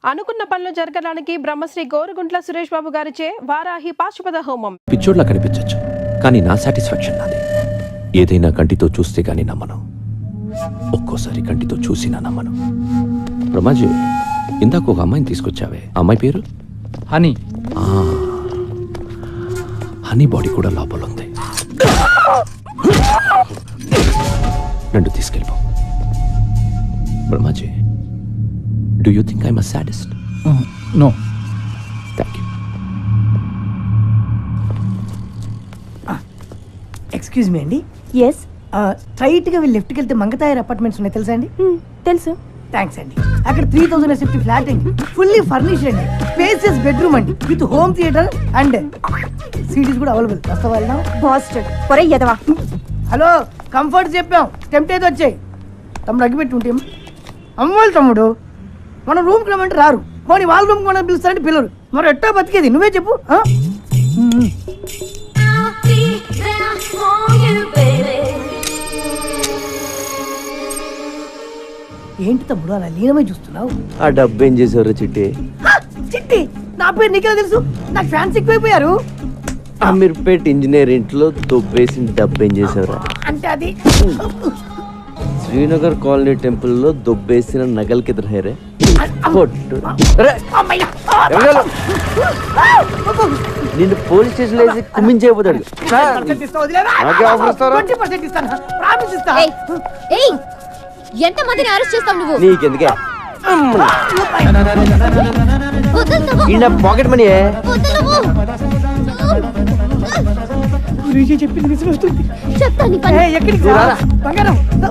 అనుకున్న పనులు జరగడానికి బ్రహ్మశ్రీ గోరుగుంట్ల సురేష్ బాబు గారిచే వారాహి పాశుపత హోమం. పిచ్చోడ్లా కనిపించచ్చు, కానీ నా సాటిస్ఫాక్షన్ నాది. ఏదైనా కంటితో చూస్తే గానీ నమ్మను, ఒక్కోసారి కంటితో చూసినా నమ్మను. బ్రహ్మాజీ, ఇందాక ఒక అమ్మాయిని తీసుకొచ్చావే, అమ్మాయి పేరు హనీ. హనీ బాడీ కూడా లోపల ఉంది. నన్ను తీసుకెళ్ళిపో. Brahmaji, do you think I'm a sadist? No. Thank you. Excuse me అండి. ఎస్, స్ట్రైట్ గా లెఫ్ట్కి వెళ్తే మంగతాయర్ అపార్ట్మెంట్స్ ఉన్నాయి, తెలుసా అండి? తెలుసు. థ్యాంక్స్ అండి. అక్కడ 3000 SFT ఫ్లాట్ అండి, ఫుల్లీ ఫర్నిష్డ్ అండి, స్పేసియస్ బెడ్రూమ్ అండి, with home theatre and cities కూడా అవైలబుల్. వస్తావా? బాస్టర్డ్ పొరే ఎదవా. హలో, కంఫర్ట్ చెప్పాం, టెంప్ట్ అయితే వచ్చాయి. తమ్ముడు అగ్గిపెట్టి ఉంటే అమ్మోళ్ళు తమ్ముడు మన రూమ్కి రమ్మంటే రారు, పోనీ వాళ్ళ రూమ్కి మనం పిలుస్తారంటే పిల్లరు. మరి ఎట్టా బతికేది నువ్వే చెప్పు. ఏంటి తమ్ముడు అలా లీనమై చూస్తున్నావు? ఆ డబ్బు ఏం చేసావురా చిట్టి? చిట్టి నా పేరు నీకెలా తెలుసు? నాకు ఫ్యాన్స్ ఎక్కువైపోయారు. అమీర్పేట్ ఇంజనీర్ ఇంట్లో దొబ్బేసిన డబ్బు ఏం చేసావురా? అంటే అది శ్రీనగర్ కాలనీ టెంపుల్లో దొబ్బేసిన నగలకి ఎదురు హేరే నిన్ను పోలీస్ స్టేషన్ వేసి కుమ్మించేయబోతాడు. ఎంత మందిని అరెస్ట్ చేస్తావు నువ్వు? నీకెందుకే పాకెట్ మనీ చెప్పింది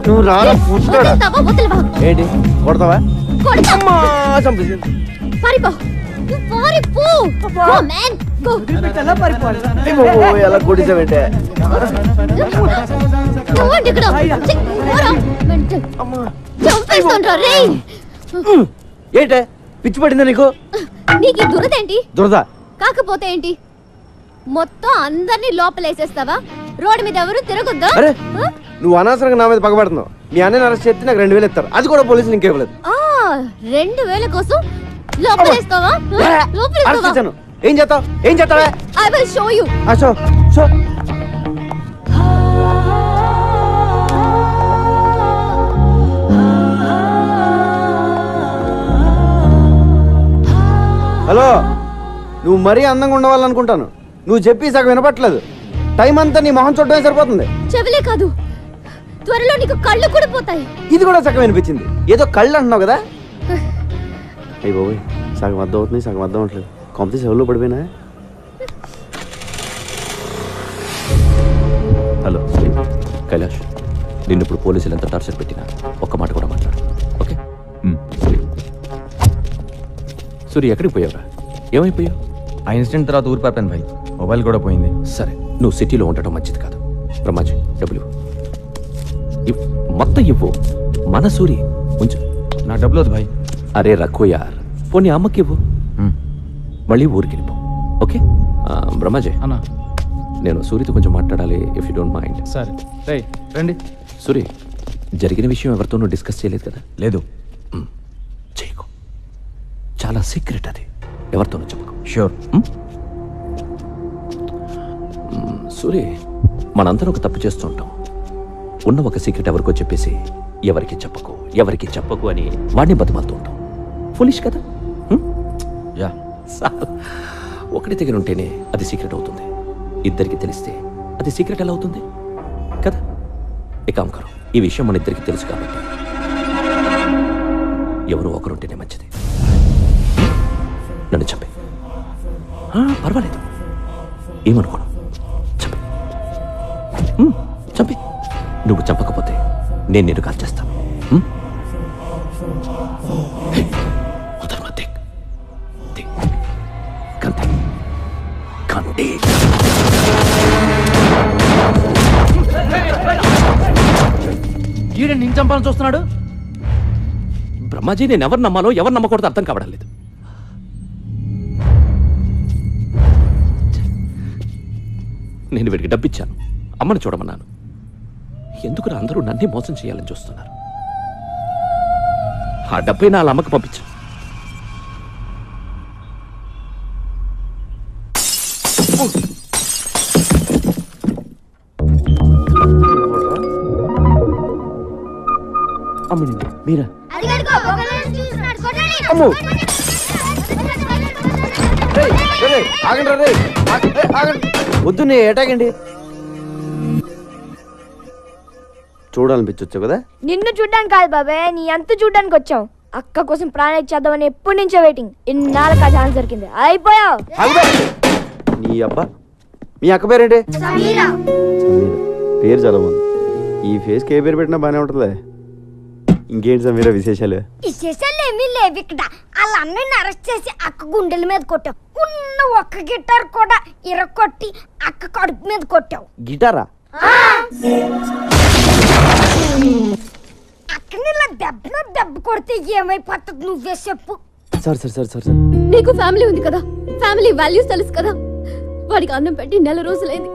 నువ్వు రారా ఏంటి కొడతావా? ఎలా కొట్టేసావంటే ఏంటే పిచ్చి పడిందా నీకు? నీకు దురదేంటి? దురద కాకపోతే ఏంటి, మొత్తం అందరినీ లోపలేసేస్తావా? రోడ్డు మీద ఎవరు తిరగొద్దా? అరే నువ్వు అనవసరంగా నా మీద పగబడుతున్నావు. మీ అన్నని అరెస్ట్ చేస్తే నాకు 2000 ఇస్తారు, అది కూడా పోలీసులు ఇంకేవ్వలేదు. 2000 కోసం లోపలేస్తావా? ఏం చేస్తావు? ఏం చేస్తావా? I will show you. Show show. Hello, నువ్వు మరీ అందంగా ఉండవాలనుకుంటాను. నువ్వు చెప్పి సగం వినపట్లేదు. టైం అంతా నీ మొహం చూడటమే సరిపోతుంది. చెవులే కాదు, త్వరలో నీకు కళ్ళు కూడా పోతాయి. ఇది కూడా సగం వినిపించింది. ఏదో కళ్ళు అంటున్నావు కదా? అయ్యి బాబోయ్, సగం అర్థం అవుతుంది, సగం అర్థం అవట్లేదు. కాంపిటీస్ ఎవరిలో పడిపోయినా? హలో కైలాష్, నిన్ను ఇప్పుడు పోలీసులు ఎంత టార్చర్ పెట్టినా ఒక్క మాట కూడా మాట్లాడు, ఓకే? సూర్య, ఎక్కడికి పోయావురా? ఏమైపోయావు? ఆ ఇన్సిడెంట్ తర్వాత ఊరు పాపాను భాయ్, మొబైల్ కూడా పోయింది. సరే, నువ్వు సిటీలో ఉండటం మంచిది కాదు. బ్రహ్మాజీ, డబ్బులు మొత్తం ఇవ్వు. మన సూరి ఉంచు. నా డబ్బులు వద్దు భాయ్. అరే రక్కో యార్, పోనీ అమ్మకి ఇవ్వు. మళ్ళీ ఊరికి వెళ్ళిపో, ఓకే? బ్రహ్మాజీ అన్నా, నేను సూరితో కొంచెం మాట్లాడాలి, ఇఫ్ యూ డోంట్ మైండ్. సరే రేయ్ రండి. సూరి, జరిగిన విషయం ఎవరితోనూ డిస్కస్ చేయలేదు కదా? లేదు. చేయకు, చాలా సీక్రెట్ అది, ఎవరితోనూ చెప్పకు. ష్యూర్. సూరి, మనందరం ఒక తప్పు చేస్తుంటాం. ఉన్న ఒక సీక్రెట్ ఎవరికో చెప్పేసి ఎవరికి చెప్పకు అని వాడిని బతిమాలుతూ ఉంటాం. ఫులిష్ కదా? యా. ఒకటి దగ్గర ఉంటేనే అది సీక్రెట్ అవుతుంది, ఇద్దరికి తెలిస్తే అది సీక్రెట్ ఎలా అవుతుంది కదా? ఇక అంకరు, ఈ విషయం మన ఇద్దరికి తెలుసు కాబట్టి ఎవరో ఒకరుంటేనే మంచిది. నన్ను చంపే, పర్వాలేదు, ఏమనుకోను, చంపే. చంపే. నువ్వు చంపకపోతే నేను నిన్ను కాల్ చేస్తాను. ఈయన నేను చంపాలని చూస్తున్నాడు. బ్రహ్మాజీ, నేను ఎవరు నమ్మాలో ఎవరు నమ్మకూడదు అర్థం కావడం లేదు. నేను వీడికి డబ్బిచ్చాను, అమ్మని చూడమన్నాను. ఎందుకు అందరూ నన్నే మోసం చేయాలని చూస్తున్నారు? ఆ డబ్బై నా అమ్మకి పంపించు. అమ్మని మీరా అదిగడుకో, ఒకళ్ళని చూస్తున్నాడు, కొట్టండి. అమ్మో. ఆగండి రే ఆగండి వద్దు నే ఏటాగండి చూడాలనిపించొచ్చు కదా నిన్ను చూడ్డానికి కాదు బాబాయ్, నీ అంత చూడ్డానికి వచ్చాం. అక్క కోసం ప్రాణం ఇచ్చేద్దామని ఎప్పటి నుంచో వెయిటింగ్. ఇన్నాళ్ళకి ఆ ఛాన్స్ దొరికింది. అయిపోయావు. ఆగుబే. నీ అబ్బా మీ అక్క పేరేంటి సమీరా. సమీర పేరు చాలా బాగుంది. ఈ ఫేస్కి ఏ పేరు పెట్టినా బాగానే ఉంటుందిలే. ఇంకేంటి సమీర విశేషాలు? విశేషాలు ఏమీ లేవు ఇక్కడ. వాళ్ళ అన్నయ్యని అరెస్ట్ చేసి అక్క గుండెల మీద కొట్టావు. ఉన్న ఒక్క గిటార్ కూడా ఇరగొట్టి అక్క కడుపు మీద కొట్టావు. గిటారా? అక్కని ఇలా దెబ్బ కొడితే ఏమైపోతుంది నువ్వే చెప్పు. Sir sir sir sir sir నీకు ఫ్యామిలీ ఉంది కదా, ఫ్యామిలీ వాల్యూస్ తెలుసు కదా. వాడికి అన్నం పెట్టి 4 రోజులైంది,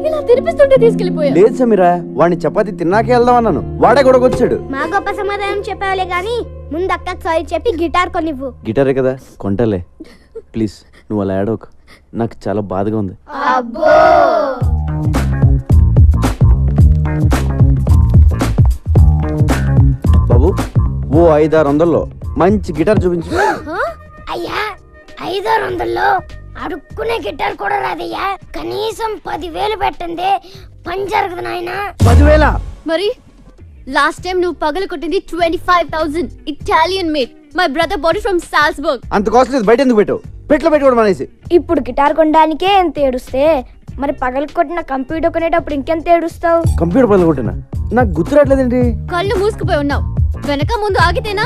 ఇలా తినిపిస్తుంటే తీసుకెళ్లిపోయా. లేదు సమీర, వాడిని చపాతి తిన్నాకే వెళ్దాం అన్నాను, వాడే కూడా వచ్చాడు. మా గొప్ప సమాధానం చెప్పావులే గాని ముందు అక్కకి సారీ చెప్పి గిటార్ కొనివ్వు. గిటారే కదా కొంటలే. ప్లీజ్ నువ్వు అలా ఏడవకు, నాకు చాలా బాధగా ఉంది. బాబు ఓ 500-600 మంచి గిటార్ చూపించు. అయ్యా 500లో అడుక్కునే గిటార్ కూడా రాదయ్యా. కనీసం 10,000 పెట్టండి, పని జరగదు నాయనా. 10,000? మరి లాస్ట్ టైం నువ్వు పగలు కొట్టింది 25,000 Italian made. My brother body from Salzburg. అంత కాస్ట్ లేదు, బయట ఎందుకు పెట్టావు? పెట్లో పెట్టుకోవడం అనేసి. ఇప్పుడు గిటార్ కొనడానికే ఎంత ఏడుస్తే మరి పగలు కొట్టిన కంప్యూటర్ కొనేటప్పుడు ఇంకెంత ఏడుస్తావు? కంప్యూటర్ పనులు కొట్టినా నాకు గుర్తు రావట్లేదండి. కళ్ళు మూసుకుపోయి ఉన్నావు, వెనక ముందు ఆగితేనా?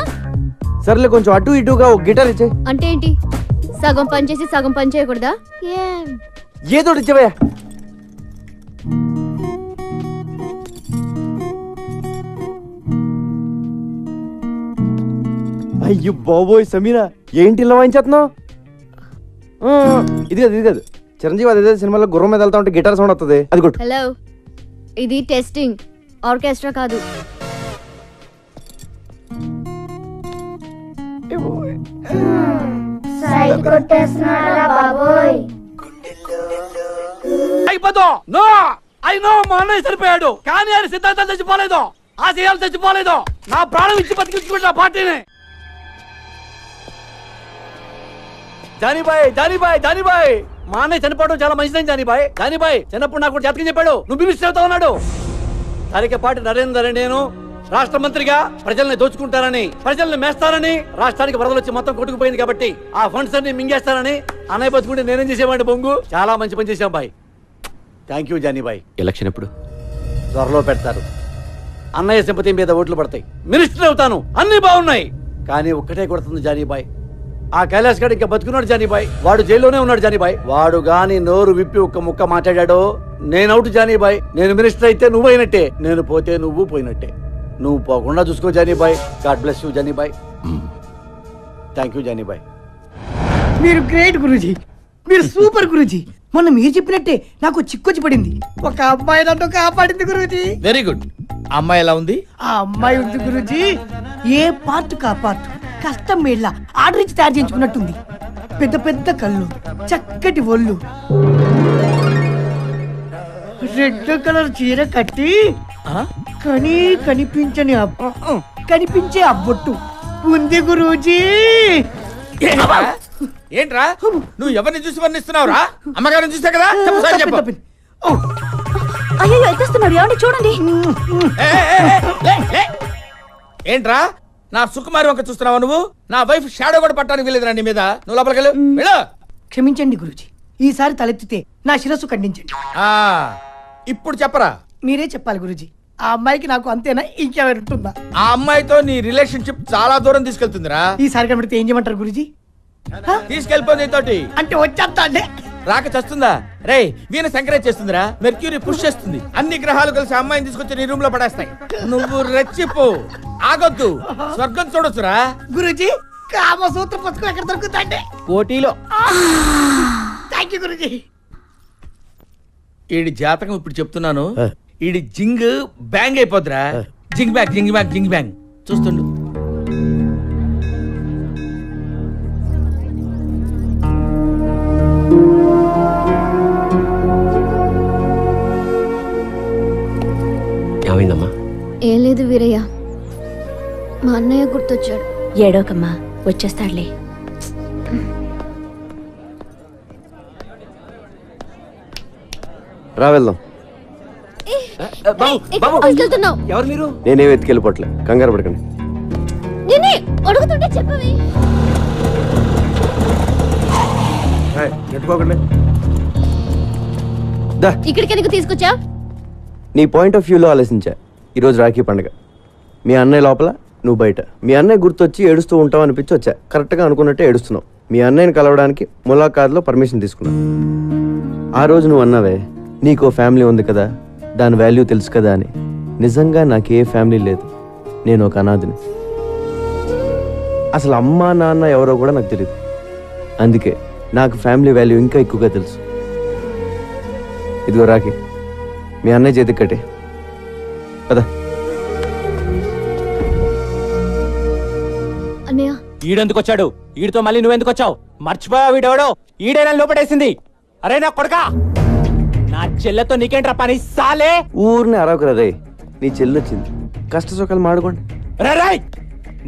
సర్లే కొంచెం అటు ఇటుగా ఒక గిటార్ ఇచ్చే. అంటే ఏంటి, సగం పని చేసి సగం పని చేయకూడదా? ఏదో ఇచ్చేవయ్యా. అయ్యో బాబోయ్ సమీరా, ఏంటి ఇలా వాయించేస్తున్నావు? ఇది కాదు చిరంజీవి అదే సినిమాలో గుర్రం మీద వెళ్తా ఉంటే గిటార్ సౌండ్ వస్తుంది, అది కొట్టు. హలో, ఇది టెస్టింగ్, ఆర్కెస్ట్రా కాదు. అయిపోదు. నో ఐ నో, మా అన్నయ్య చనిపోయాడు కానీ ఆయన సిద్ధాంతం చచ్చిపోలేదు, ఆశయాలు చచ్చిపోలేదు. నా ప్రాణం ఇచ్చి బతికించుకుంటా పార్టీని. జానీబాయ్ మా అన్నయ్య చనిపోవడం చాలా మంచిదని జానీబాయ్ చిన్నప్పుడు నాకు జాతకం చెప్పాడు, నువ్వు మినిస్టర్ అవుతా ఉన్నాడు. తరికపాటి నరేందర్ నేను రాష్ట్ర మంత్రిగా ప్రజల్ని దోచుకుంటారని, ప్రజల్ని మేస్తారని, రాష్ట్రానికి వరదలు వచ్చి మొత్తం కొట్టుకుపోయింది కాబట్టి ఆ ఫండ్స్ అన్ని మింగేస్తారని అన్నయ్య బతుకుంటే నేనేం చేసేవాడిని బొంగు. చాలా మంచి పని చేశాం బాయ్. థ్యాంక్ యూ జానీబాయ్. ఎలక్షన్ ఎప్పుడు? త్వరలో పెడతారు. అన్నయ్య సింపతి మీద ఓట్లు పడతాయి, మినిస్టర్ అవుతాను, అన్ని బాగున్నాయి. కానీ ఒక్కటే కొడుతుంది జానీబాయ్, ఆ కైలాస్ గడ్ ఇంకా బతుకున్నాడు జానీబాయ్. వాడు జైల్లోనే ఉన్నాడు జానీబాయ్. వాడు గాని నోరు విప్పి ఒక్క ముక్క మాట్లాడాడో నేను అవుట్ జానీబాయ్. నేను మినిస్టర్ అయితే నువ్వు అయినట్టే, నేను పోతే నువ్వు పోయినట్టే. నువ్వు పోకుండా చూసుకో Jani Bhai. God bless you Jani Bhai. Thank you Jani Bhai. మీరు గ్రేట్ గురూజీ, మీరు సూపర్ గురూజీ. మొన్న మీరు చెప్పినట్టే నాకు చిక్కొచ్చి పడింది. ఒక అమ్మాయి నన్ను కాపాడింది గురూజీ. Very good. అమ్మాయి ఎలా ఉంది? ఆ అమ్మాయి ఉంది గురూజీ, ఏ పార్ట్ కా పార్ట్ కష్టం మేళ్ళ ఆర్డర్ ఇచ్చి తయారు చేయించుకున్నట్టుంది. పెద్ద పెద్ద కళ్ళు, చక్కటి ఒళ్ళు, రెడ్ కలర్ చీర కట్టి కనిపించే అబ్బొట్టు ఉంది గురూజీ. ఏంట్రా నువ్వు ఎవరిని చూసి వర్ణిస్తున్నావురా? అమ్మగారిని చూసా కదా. చెప్పు. అయ్యో ఎత్తేస్తున్నాడు, ఏమండి చూడండి. ఏంట్రా నా సుకుమారి వంక చూస్తున్నావా నువ్వు? నా వైఫ్ షాడో కూడా పట్టడానికి వెళ్ళేదిరా నీ మీద. నువ్వు లోపలికి వెళ్ళు. క్షమించండి గురూజీ, ఈసారి తలెత్తితే నా శిరస్సు ఖండించండి. ఇప్పుడు చెప్పరా. మీరే చెప్పాలి గురూజీ. ఆ అమ్మాయికి నాకు అంతేనా, ఇంకెవరు ఉంటుందా? ఆ అమ్మాయితో నీ రిలేషన్షిప్ చాలా దూరం తీసుకెళ్తుందిరా. ఈసారి కనబడితే ఏం చేయమంటారు గురూజీ? తీసుకెళ్ళిపోయింది తోటి. అంటే వచ్చేస్తా అండి. రాక చస్తుందా రే? వీణ సంక్రాంతి చేస్తుందిరా, మెర్క్యూరీ పుష్ చేస్తుంది. అన్ని గ్రహాలు కలిసి అమ్మాయిని తీసుకొచ్చి నీ రూమ్ లో పడేస్తాయి. నువ్వు రెచ్చిపో, ఆగొద్దు, స్వర్గం చూడొచ్చురా. గురూజీ కామసూత్ర పుస్తకం ఎక్కడ దొరుకుతుందండి? కోటిలో. Thank you Guruji. ఈడి జాతకం ఇప్పుడు చెప్తున్నాను, ఈడి జింగ్ బ్యాంగ్ అయిపోద్దిరా. జింగ్ బ్యాంగ్ జింగ్ బ్యాంగ్ జింగ్ బ్యాంగ్ చూస్తుండు. లేదు వీరయ్య, మా అన్నయ్య గుర్తొచ్చాడు. ఏడోకమ్మా, వచ్చేస్తాడులే. రా వెళ్దాం. తీసుకెళ్తున్నావు? ఎవరు మీరు? నేనేం ఎత్తుకెళ్ళిపోవట్లే, కంగారు పడకండి. నేనే అడుగుతుంటే చెప్పవే. నెట్టుకోకండి. దా, ఇక్కడికి ఎందుకు తీసుకొచ్చా? నీ పాయింట్ ఆఫ్ వ్యూలో ఆలోచించా. ఈరోజు రాఖీ పండుగ. మీ అన్నయ్య లోపల, నువ్వు బయట. మీ అన్నయ్య గుర్తొచ్చి ఏడుస్తూ ఉంటావు అనిపించి వచ్చా. కరెక్ట్గా అనుకున్నట్టే ఏడుస్తున్నావు. మీ అన్నయ్యని కలవడానికి ములాఖాత్లో పర్మిషన్ తీసుకున్నావు. ఆ రోజు నువ్వు అన్నావే, నీకో ఫ్యామిలీ ఉంది కదా, దాని వాల్యూ తెలుసు కదా అని. నిజంగా నాకే ఫ్యామిలీ లేదు, నేను ఒక అనాథిని. అసలు అమ్మా నాన్న ఎవరో కూడా నాకు తెలియదు. అందుకే నాకు ఫ్యామిలీ వాల్యూ ఇంకా ఎక్కువగా తెలుసు. ఇదిగో రాఖీ, మీ అన్నయ్య చేతికి కట్టే కదా. అన్నయ్య, ఈడెందుకు వచ్చాడు? ఈడితో మళ్ళీ నువ్వెందుకు వచ్చావు? మర్చిపోయావు వీడెవడో? ఈడైనా లోపడేసింది. అరే నా కొడకా, నా చెల్లెతో నీకేంట్రా పని సాలే? ఊరిని అరవకురా రే, నీ చెల్లి వచ్చింది, కష్ట సుఖాలు మాడుకోండి. రేయ్,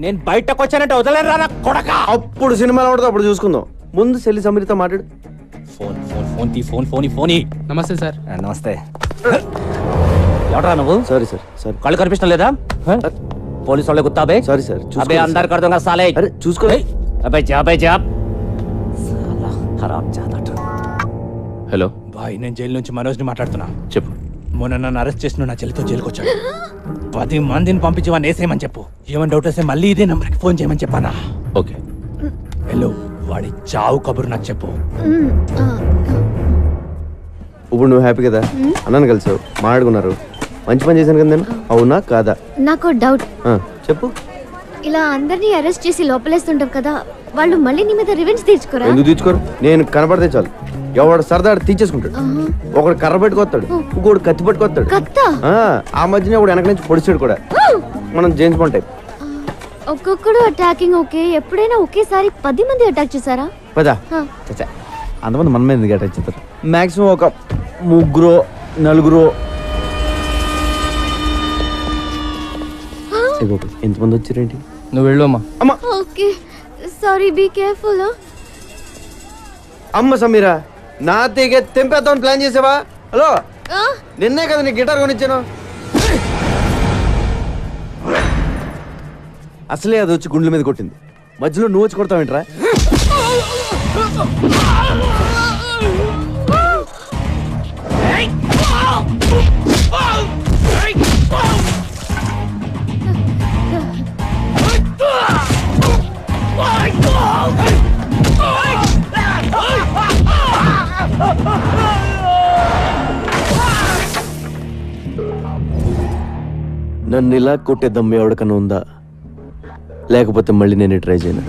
నేను బయటకు వచ్చానంటే వదలరా నా కొడకా. అప్పుడు సినిమాలో ఉంటుంది, అప్పుడు చూసుకుందాం. ముందు చెల్లి సమీరితో మాట్లాడు. ఫోన్ ఫోన్ ఫోన్ తీ, ఫోన్ ఫోన్ ఫోన్. నమస్తే సార్. నమస్తే. ఎవడరా నువ్వు? Sorry sir, sorry. కళ్ళు కనిపించడం లేదా? పోలీసు వాళ్ళే గుత్తాబే. సారీ సార్, అబే అందరు కడతాం సాలే. అరే చూసుకో. అబే జాబ్ సాలా ఖరాబ్ జాదట. హలో బాయ్, నేను జైలు నుంచి మనోజ్ని మాట్లాడుతున్నా. చెప్పు. మొన్న నన్ను అరెస్ట్ చేసిన నా చెల్లితో జైలుకి వచ్చాడు. 10 మందిని పంపించి వాడిని వేసేయమని చెప్పు. ఏమైనా డౌట్ వస్తే మళ్ళీ ఇదే నంబర్కి ఫోన్ చేయమని చెప్పానా? ఓకే. హలో, వాడి చావు కబురు నాకు చెప్పు. ఇప్పుడు నువ్వు హ్యాపీ కదా? అన్నను కలిసావు, మాట్లాడుకున్నారు, మంచి పని చేశాను కదా నేను. అవునా కాదా? నాకు డౌట్. చెప్పు. ఇలా అందరినీ అరెస్ట్ చేసి లోపలేస్తుంటాం కదా, వాళ్ళు మళ్ళీ నీ మీద రివెంజ్ తీర్చుకోరా? ఎందుకు తీర్చుకోరు? నేను కనపడితే చాలు, ఎవడు సరదాడు తీర్చేసుకుంటాడు. ఒకడు కర్ర పెట్టుకొస్తాడు, ఇంకోడు కత్తి పట్టుకొస్తాడు. కత్త? ఆ మధ్యన ఒకడు వెనక నుంచి పొడిచాడు కూడా. మనం జేమ్స్ బాండ్ టైప్. ఒక్కొక్కడు అటాకింగ్ ఓకే, ఎప్పుడైనా ఒకేసారి 10 మంది అటాక్ చేశారా? పదా అంతమంది మన మీద అటాక్ చేస్తారు. మాక్సిమం ఒక 3 4. ఎంతమంది వచ్చారేంటి? నువ్వు వెళ్ళమ్మా. అమ్మ ఓకే, సారీ, బీ కేర్ఫుల్. అమ్మ సమీరా, నా తీగే తెంపేద్దామని ప్లాన్ చేసావా? హలో, నిన్నే కదా నీ గిటార్ కొనిచ్చాను. అసలే అది వచ్చి గుండెల మీద కొట్టింది, మధ్యలో నువ్వు వచ్చి కొడతావేంట్రా? నన్ను ఇలా కొట్టే దమ్ము ఎవరికన్నా ఉందా? లేకపోతే మళ్ళీ నేను ట్రై చేయను.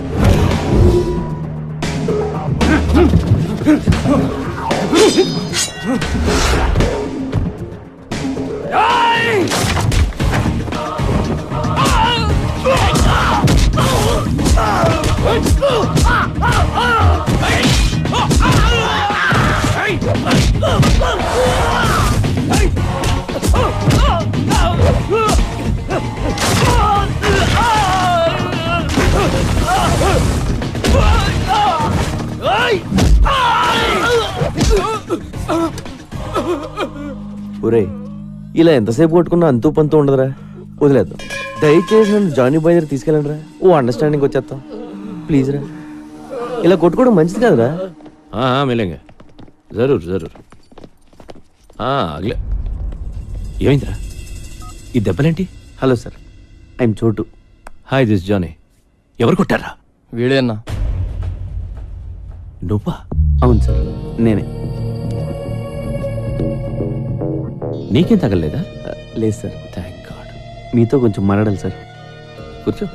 ఒరే, ఇలా ఎంతసేపు కొట్టుకున్నా అంతూ పంతూ ఉండదురా, వదిలేద్దాం. దయచేసి నన్ను జానీ బాయ్ దగ్గర తీసుకెళ్ళండి రా, ఓ అండర్స్టాండింగ్ వచ్చేస్తాం ప్లీజ్ రా. ఇలా కొట్టుకోవడం మంచిది కాదురా. మిలేంగా జరూర్ జరూర్. అగలే. ఏమైందిరా ఈ దెబ్బలేంటి? Hello sir, I'm Chotu. Hi, this Johnny. ఎవరు కొట్టారా? వీడేనా? నువ్వా? అవును సార్, నేనే. నీకేం తగలలేదా? లేదు సార్. Thank God. మీతో కొంచెం మాట్లాడాలి సార్. కూర్చో.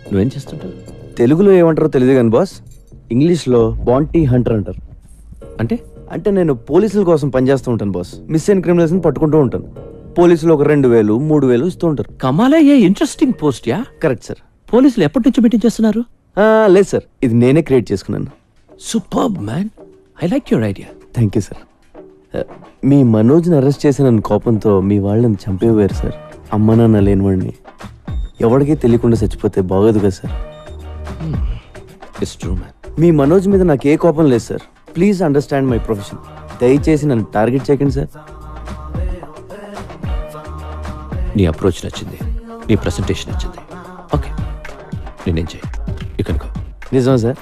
నువ్వేం చేస్తుంటావు? తెలుగులో ఏమంటారో తెలియదు కానీ బాస్, ఇంగ్లీష్లో బాంటీ హంటర్ అంటారు. అంటే అంటే నేను పోలీసుల కోసం పనిచేస్తూ ఉంటాను బాస్. మిస్ అయిన క్రిమినల్స్ని పట్టుకుంటూ ఉంటాను. పోలీసులు ఒక 2000, 3000 ఇస్తూ ఉంటారు. కమాలే, ఏ ఇంట్రెస్టింగ్ పోస్ట్ యా. Correct sir. పోలీసులు ఎప్పటి నుంచి మీటింగ్ చేస్తున్నారు? లేదు సార్, ఇది నేనే క్రియేట్ చేసుకున్నాను. Superb man, I like your idea. Thank you sir. మీ మనోజ్ని అరెస్ట్ చేసిన కోపంతో మీ వాళ్ళని చంపేవారు సార్. అమ్మ నాన్న లేనివాడిని ఎవరికీ తెలియకుండా చచ్చిపోతే బాగోదు కదా సార్. It's true man. మీ మనోజ్ మీద నాకు ఏ కోపం లేదు sir. Please understand my profession. దయచేసి నన్ను టార్గెట్ చేయకండి సార్. నీ అప్రోచ్ నచ్చింది, నీ ప్రెసెంటేషన్ నచ్చింది. ఓకే, నేనేం చేయి ఇక్కడికో. నిజమా sir?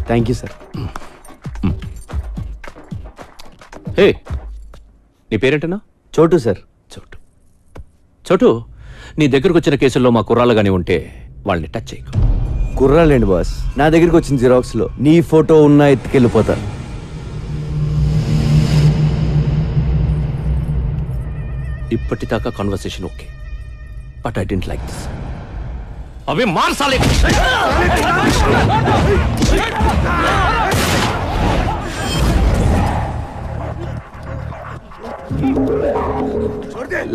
Thank you sir. Hey, నీ పేరేంటన్నా? చోటు సార్. చోటు. చోటు, నీ దగ్గరకు వచ్చిన కేసుల్లో మా కుర్రాళ్ళు కానీ ఉంటే వాళ్ళని టచ్ చేయకు. కుర్రాలేండి బాస్, నా దగ్గరికి వచ్చిన జిరాక్స్లో నీ ఫోటో ఉన్నా ఎత్తుకెళ్ళిపోతారు. ఇప్పటిదాకా conversation okay, but I don't like this. అవి మార్చాలి.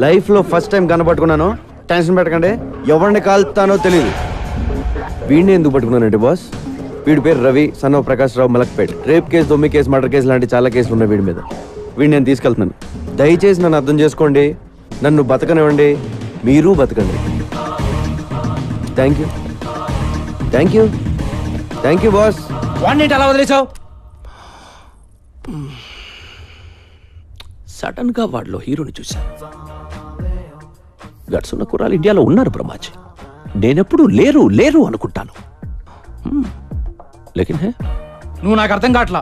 లైఫ్లో ఫస్ట్ టైం కనపట్టుకున్నాను. టెన్షన్ పెట్టకండి, ఎవరిని కాల్తానో తెలియదు. వీడిని ఎందుకు పట్టుకున్నానంటే బాస్, వీడి పేరు Ravi, son of Prakash Rao, Malakpet. Rape case, దొమ్మి కేసు, మర్డర్ కేసు లాంటి చాలా కేసులు ఉన్నాయి వీడి మీద. వీడిని నేను తీసుకెళ్తున్నాను. దయచేసి నన్ను అర్థం చేసుకోండి, నన్ను బతకనివ్వండి, మీరు బతకండి. Thank you, thank you, thank you boss. వాడిని అలా వదిలేసావు? సడన్ గా వాడిలో హీరోని చూశాను. గట్స్ ఉన్న కుర్రాలు ఇండియాలో ఉన్నారు బ్రహ్మాజీ. నేనెప్పుడు లేరు లేరు అనుకుంటాను. లేకిన్ హే, నువ్వు నాకు అర్థం కావట్లా.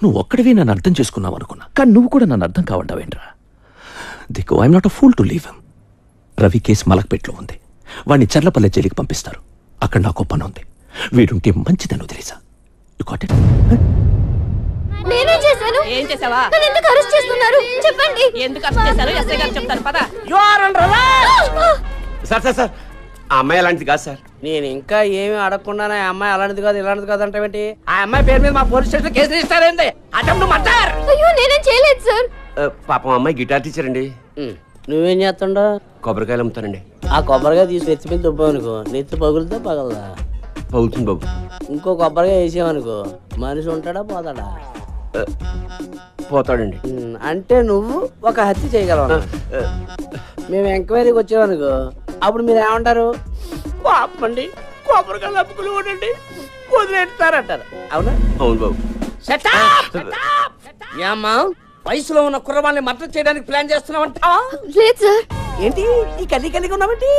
నువ్వు ఒక్కడివి నన్ను అర్థం చేసుకున్నావు అనుకున్నా, కానీ నువ్వు కూడా నన్ను అర్థం కావడ్డావేంట్రా? దిక్కు I'm not a fool to leave him. Ravi case మలక్పేట్లో ఉంది. వాడిని చర్లపల్లె జైలుకి పంపిస్తారు. అక్కడ నాకు పని ఉంది. వీడుంటే మంచిదని వదిలేసా. You got it? నేనేం చేశాను? ఏం చేసావా? నన్ను ఎందుకు అరెస్ట్ చేస్తున్నారు చెప్పండి. ఎందుకు అరెస్ట్ చేశారు? ఎస్ఐ గారు చెప్తారు పద. సార్ సార్ సార్, ఆ అమ్మాయి అలాంటిది కాదు సార్. నేను ఇంకా ఏమీ అడగకుండానే ఆ అమ్మాయి అలాంటిది కాదు ఇలాంటిది కాదు అంటే ఆ అమ్మాయి పేరు మీద మా police station case register attempt murder. అయ్యో నేనేం చేయలేదు సార్. పాపం అమ్మాయి గిటార్ టీచర్ అండి. నువ్వేం చేస్తుండో? కొబ్బరికాయలు అమ్ముతానండి. ఆ కొబ్బరికాయ తీసి నెత్తి మీద దుబ్బావనుకో, నెత్తి పగులుతో పగలదా? పగులుతుంది బాబు. ఇంకో కొబ్బరికాయ వేసావనుకో, మనిషి ఉంటాడా పోతాడా? పోతాడండి. అంటే నువ్వు ఒక హత్య చేయగలవు. మేము ఎంక్వైరీకి వచ్చామనుకో, అప్పుడు మీరు ఏమంటారు? పాపండి, కొబ్బరికాయలు అప్పుకులు ఉండండి, వదిలేస్తారంటారు. అవునా? అవును బాబు. ఏమ్మా, వయసులో ఉన్న కుర్రవాళ్ళని మర్డర్ చేయడానికి ప్లాన్ చేస్తున్నావంటావా? లేదు సార్. ఏంటి ఈ కల్లి కలిగి ఉన్నావేంటి?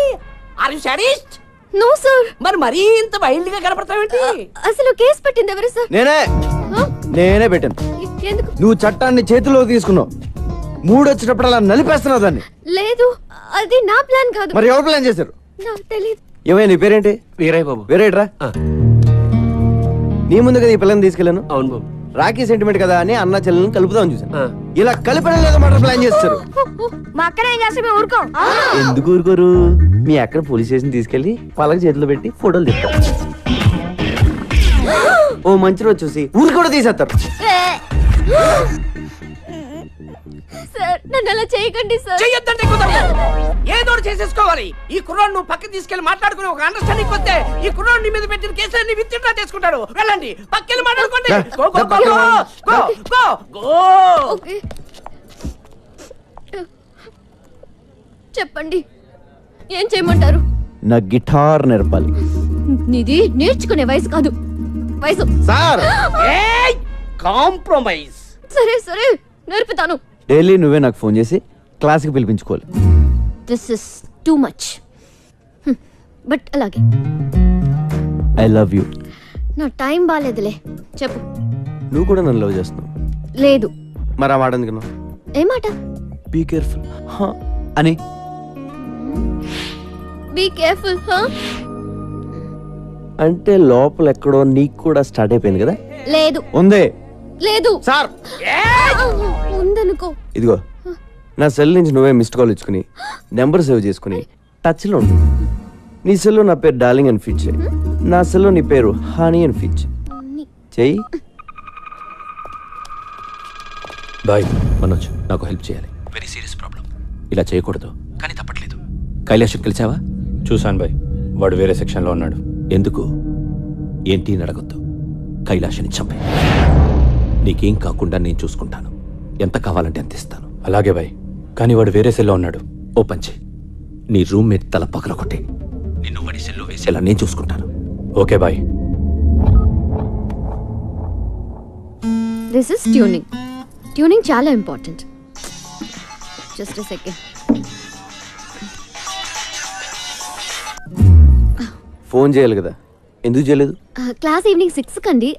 Are you sadist? No sir. మరి మరీ ఇంత వైల్డ్ గా కనపడతావేంటి? అసలు కేసు పెట్టింది ఎవరు సార్? నేనే పెట్టాను. ఎందుకు? నువ్వు చట్టాన్ని చేతిలో తీసుకున్నావు. మూడొచ్చేటప్పుడు అలా నలిపేస్తున్నావు దాన్ని. లేదు, అది నా ప్లాన్ కాదు. మరి ఎవరు ప్లాన్ చేశారు? నాకు తెలియదు. ఏమైనా నీ పేరేంటి? వీరయ్య బాబు. వేరేట్రా? నీ ముందు కదా ఈ పిల్లని తీసుకెళ్ళాను. అవును బాబు. రాఖీ సెంటిమెంట్ కదా అని అన్న చెల్లెలను కలుపుదామని చూసాను. ఇలా కలిపడం లేదా మాట ప్లాన్ చేస్తారు. మా అక్కనే చేస్తే మేము ఊరుకోం. ఎందుకు ఊరుకోరు? మీ అక్కడ పోలీస్ స్టేషన్ తీసుకెళ్లి పలక చేతిలో పెట్టి ఫోటోలు తీస్తాం. ఓ మంచి రోజు చూసి ఊరు కూడా తీసేస్తారు. సార్ నన్ను అలా చేయకండి సార్. చెయ్యొద్దంటే కుదరదు. ఏదో ఒకటి చేసేసుకోవాలి. ఈ కుర్రాడు నువ్వు పక్కకి తీసుకెళ్లి మాట్లాడుకుని ఒక అండర్స్టాండింగ్ వస్తే ఈ కుర్రాడు నీ మీద పెట్టిన కేసులన్నీ విత్డ్రా చేసుకుంటాడు. వెళ్ళండి, పక్కకి మాట్లాడుకోండి. Go go go go go go. Okay చెప్పండి, ఏం చేయమంటారు? నా గిటార్ నేర్పాలి. నీది నేర్చుకునే వయసు కాదు, వయసు. Sir compromise. సరే సరే నేర్పుతాను. డైలీ నువ్వే నాకు ఫోన్ చేసి క్లాస్కి పిలిపించుకోవాలి. This is too much, but అలాగే. I love you. నా టైం బాగాలేదులే, చెప్పు. నువ్వు కూడా నన్ను లవ్ చేస్తున్నావు. లేదు. మరి ఆ మాట ఎందుకు? ఏ మాట? బీ కేర్ఫుల్ అని. బీ కేర్ఫుల్ అంటే లోపల ఎక్కడో నీకు కూడా స్టార్ట్ అయిపోయింది కదా? లేదు. ఉందే. లేదు సార్. ఉందనుకో. ఇదిగో నా సెల్ నుంచి నువ్వే మిస్డ్ కాల్ ఇచ్చుకుని నెంబర్ సేవ్ చేసుకుని టచ్లో ఉండు. నీ సెల్లో నా పేరు డార్లింగ్ అని ఫీచ్ చేయి, నా సెల్లో నీ పేరు హనీ అని ఫీచ్ చెయ్యి. బాయ్ మనోజ్, నాకు హెల్ప్ చేయాలి. Very serious problem. ఇలా చేయకూడదు, కానీ తప్పట్లేదు. కైలాష్ కలిసావా? చూశాను బాయ్, వాడు వేరే సెక్షన్లో ఉన్నాడు. ఎందుకు? ఏంటి అని అడగొద్దు. కైలాషని చంపే. నీకేం కాకుండా నేను చూసుకుంటాను. ఎంత కావాలంటే అంత ఇస్తాను. అలాగే బాయ్, కానీ వాడు వేరే సెల్లో ఉన్నాడు. ఓ పంచి, నీ రూమ్మేట్ తల పగలకొట్టి నిన్ను వాడి సెల్లో వేసేలా నేను చూసుకుంటాను. ఓకే బాయ్. This is tuning. ట్యూనింగ్ చాలా ఇంపార్టెంట్. Just second. ఫోన్ చేయాలి కదా, ఎందుకు చేయలేదు? క్లాస్ ఈవినింగ్ 6 కండి,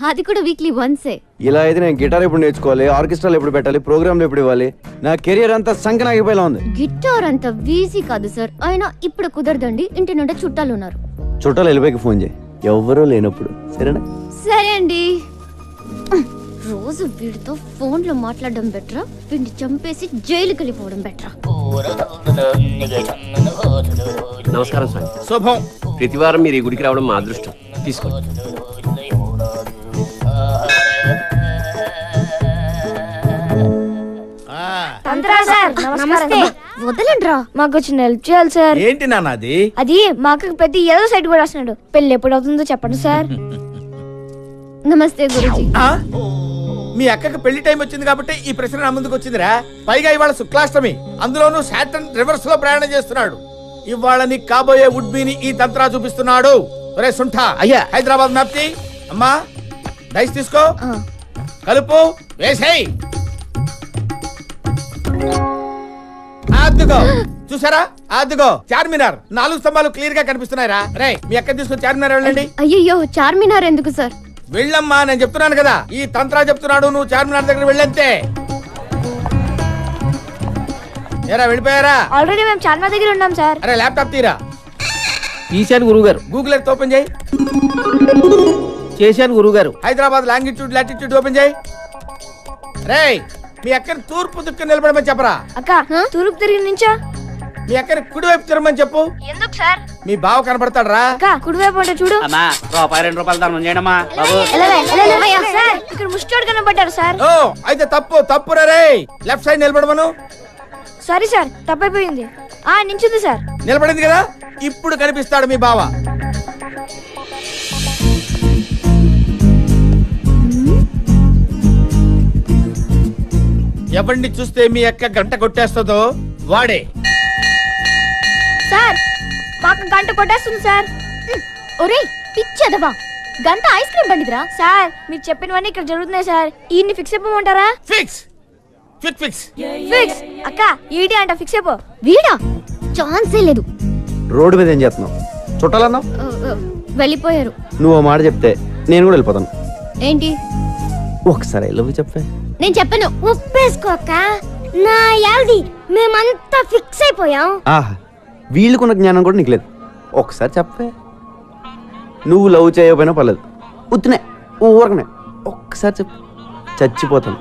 అది కూడా వీక్లీ వన్సే. ఇలా అయితే నేను గిటార్ ఎప్పుడు నేర్చుకోవాలి, ఆర్కెస్ట్రాలు ఎప్పుడు పెట్టాలి, ప్రోగ్రాంలు ఎప్పుడు ఇవ్వాలి? నా కెరియర్ అంతా సంకనాగిపోయేలా ఉంది. గిటార్ అంత ఈజీ కాదు సార్. అయినా ఇప్పుడు కుదరదండి, ఇంటి నుండి చుట్టాలు ఉన్నారు. చుట్టాలు వెళ్ళిపోయి ఫోన్ చేయి, ఎవరూ లేనప్పుడు. సరేనా? సరే అండి. రోజు వీడితో ఫోన్ లో మాట్లాడడం బెటరా, వీడిని చంపేసి జైలుకి వెళ్ళిపోవడం బెటరా? నమస్కారం స్వామి. శుభం. ప్రతి వారం మీరు ఈ గుడికి రావడం మా అదృష్టం. తీసుకోండి. నమస్తే. వదలండ్రా. మాకు వచ్చిన హెల్ప్ చేయాలి సార్. ఏంటి నాన్నది? అది మాకు పెద్ద ఏదో సైడ్ కూడా వస్తున్నాడు. పెళ్లి ఎప్పుడు అవుతుందో చెప్పండి సార్. నమస్తే గురుజీ. ఆ? మీ అక్కకి పెళ్లి టైం వచ్చింది కాబట్టి ఈ ప్రశ్న నా ముందుకు వచ్చిందిరా. పైగా ఇవాళ శుక్లాష్టమి, అందులోనూ సాటర్న్ రివర్స్ లో ప్రయాణం చేస్తున్నాడు. ఇవాళ నీకు కాబోయే వుడ్బీని ఈ తంత్రా చూపిస్తున్నాడు. ఒరే సుంఠ, అయ్యా. హైదరాబాద్ మ్యాప్ తీ. అమ్మా డైస్ తీసుకో, కలుపు, వేసేయ్. అద్దుగో, చూసారా? అద్దుగో చార్మినార్ 4 స్తంభాలు క్లియర్ గా కనిపిస్తున్నాయిరా. రే మీ అక్క తీసుకొని చార్మినార్ వెళ్ళండి. అయ్యయ్యో, చార్మినార్ ఎందుకు సార్? వెళ్ళమ్మా, నేను చెప్తున్నాను కదా, ఈ తంత్రా చెప్తున్నాడు. నువ్వు చార్మినార్ దగ్గర వెళ్ళంతే. ఏరా వెళ్ళిపోయారా? ఆల్రెడీ మేము చార్మినార్ దగ్గర ఉన్నాం సార్. అరే ల్యాప్టాప్ తీరా. తీశాను గురువుగారు. గూగుల్ ఎర్త్ ఓపెన్ చేయి. చేశాను గురువుగారు. హైదరాబాద్ లాంగిట్యూడ్ లాటిట్యూడ్ ఓపెన్ చేయి. రేయ్ మీ అక్కని తూర్పు దిక్కు నిలబడమని చెప్పరా. అక్క తూర్పు తిరిగి నుంచా? మీ అక్కని కుడివైపు తిరగమని చెప్పు. ఎందుకు సార్? మీ బావ కనపడతాడు రా. అక్క కుడివైపు అంటే చూడు. అమ్మా ₹2 ధర్మం చేయడమ్మా బాబు. సార్ ఇక్కడ ముష్టోడు కనబడ్డారు సార్. ఓ అయితే తప్పు రే. లెఫ్ట్ సైడ్ నిలబడమను. సారీ సార్, తప్పైపోయింది. నించుంది సార్. నిలబడింది కదా, ఇప్పుడు కనిపిస్తాడు మీ బావ. ఎవరిని చూస్తే మీ అక్క గంట కొట్టేస్తుందో వాడే. సార్ మాకు గంట కొట్టేస్తుంది సార్. ఒరే పిచ్చదవా, గంట ఐస్ క్రీమ్ బండిదిరా. సార్ మీరు చెప్పినవన్నీ ఇక్కడ జరుగుతున్నాయి సార్. ఈయన్ని ఫిక్స్ అయిపోమంటారా? Fix fix fix fix. అక్క ఈడి అంట ఫిక్స్ అయిపో. వీడా? ఛాన్సే లేదు. రోడ్డు మీద ఏం చేస్తున్నావు? చుట్టాలన్నావు, వెళ్ళిపోయారు. నువ్వు ఓ మాట చెప్తే నేను కూడా వెళ్ళిపోతాను. ఏంటి? ఒకసారి ఐ లవ్ యు చెప్పే. నేను చెప్పను. ఒప్పేసుకో అక్క. నా యాల్ది మేమంతా ఫిక్స్ అయిపోయాం. ఆహా, వీళ్ళకున్న జ్ఞానం కూడా నీకు లేదు. ఒకసారి చెప్పే. నువ్వు లవ్ చేయకపోయినా పర్లేదు, ఉత్తినే ఊరకనే ఒక్కసారి చెప్పు, చచ్చిపోతాను.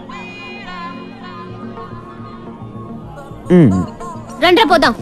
రండ్రా పోదాం.